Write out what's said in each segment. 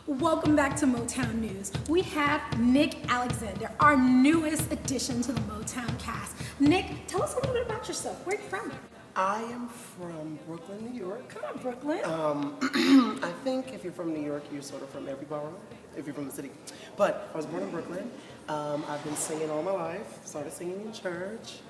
Welcome back to Motown News. We have Nick Alexander, our newest addition to the Motown cast. Nick, tell us a little bit about yourself. Where are you from? I am from Brooklyn, New York. Come on, Brooklyn. I think if you're from New York, you're sort of from every borough, if you're from the city. But I was born in Brooklyn. I've been singing all my life. Started singing in church.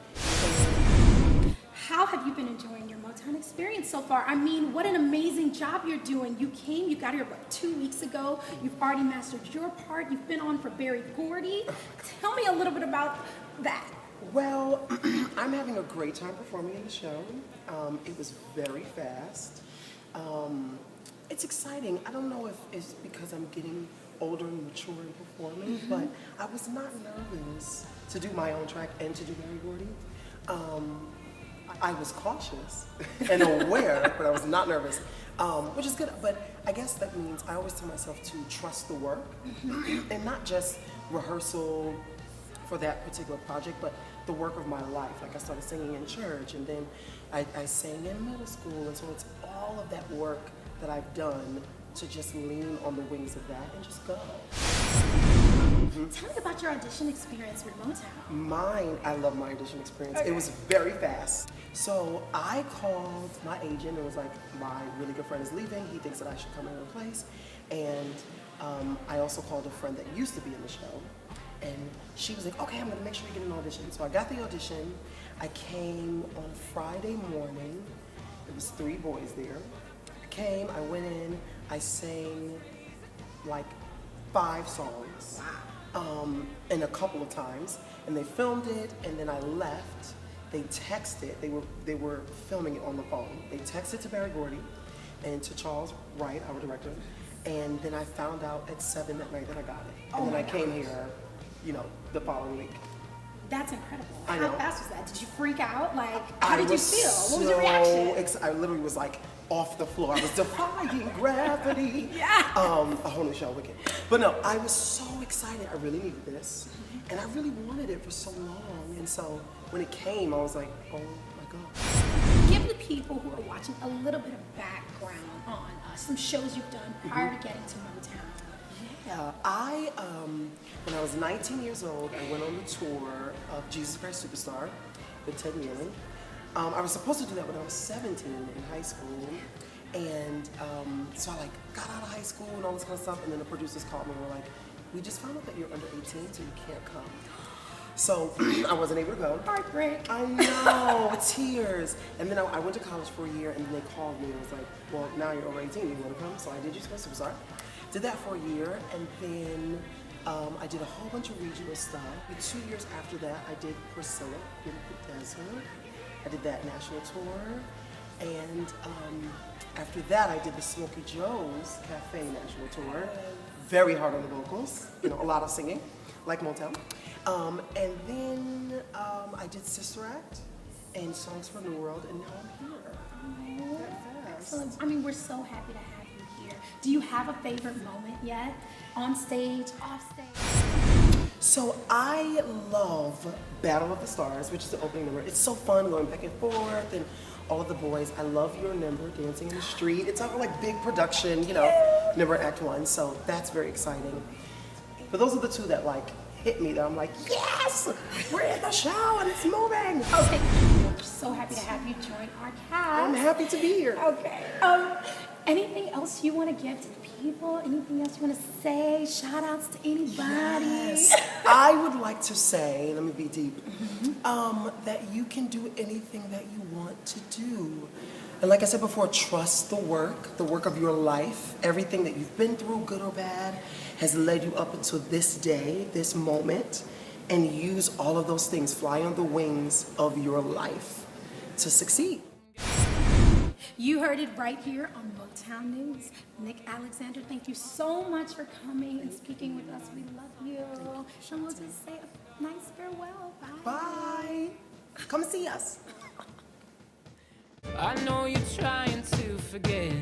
How have you been enjoying your Motown experience so far? I mean, what an amazing job you're doing. You got here, 2 weeks ago. You've already mastered your part. You've been on for Berry Gordy. Tell me a little bit about that. Well, I'm having a great time performing in the show. It was very fast. It's exciting. I don't know if it's because I'm getting older and mature in performing, but I was not nervous to do my own track and to do Berry Gordy. I was cautious and aware, but I was not nervous, which is good. But I guess that means I always tell myself to trust the work and not just rehearsal for that particular project, but the work of my life. Like I started singing in church, and then I sang in middle school, and so it's all of that work that I've done to just lean on the wings of that and just go. Tell me about your audition experience with Motown. I love my audition experience. Okay. It was very fast. So I called my agent and was like, my really good friend is leaving. He thinks that I should come in and replace. And I also called a friend that used to be in the show. And she was like, okay, I'm gonna make sure you get an audition. So I got the audition. I came on Friday morning. There was 3 boys there. I came, I went in, I sang like 5 songs. Wow. And a couple of times, and they filmed it, and then I left. They texted, they were filming it on the phone. They texted to Berry Gordy and to Charles Wright, our director, and then I found out at 7 that night that I got it. And then I came here, the following week. That's incredible. I know. How fast was that? Did you freak out? Like, how did you feel? What was your reaction? I literally was like off the floor. I was defying gravity. Yeah. A whole new show, Wicked. But no, I was so excited. I really needed this. And I really wanted it for so long. And so when it came, I was like, oh my God. Give the people who are watching a little bit of background on some shows you've done prior to getting to Motown. Yeah, when I was 19 years old, I went on the tour of Jesus Christ Superstar with Ted Nealon. I was supposed to do that when I was 17 in high school, and so I got out of high school and all this kind of stuff, and then the producers called me and were like, we just found out that you're under 18, so you can't come. So I wasn't able to go. Heartbreak. I know, tears. And then I went to college for a year, and then they called me and was like, well, now you're over 18, you want to come? So I did Jesus Christ Superstar. Did that for a year, and then I did a whole bunch of regional stuff. 2 years after that, I did Priscilla in the Desert. I did that national tour, and after that, I did the Smokey Joe's Cafe national tour. Very hard on the vocals, a lot of singing, like Motown. And then I did Sister Act and Songs for New World, and now I'm here. Excellent. I mean, we're so happy to have you here. Do you have a favorite moment yet? On stage, off stage? So I love Battle of the Stars, which is the opening number. It's so fun going back and forth and all of the boys. I love Your Number, Dancing in the Street. It's all like big production, Number Act 1, so that's very exciting. But those are the 2 that hit me that I'm like, yes, we're in the show and it's moving. Okay, we're so happy to have you join our cast. I'm happy to be here. Okay. Anything else you want to give to the people? Anything else you want to say? Shout outs to anybody? Yes. I would like to say, let me be deep, that you can do anything that you want to do. And like I said before, trust the work of your life. Everything that you've been through, good or bad, has led you up until this day, this moment, and use all of those things, fly on the wings of your life to succeed. You heard it right here on Motown News. Nick Alexander, thank you so much for coming and speaking with us. We love you. And we'll just say a nice farewell. Bye. Bye. Come see us. I know you're trying to forget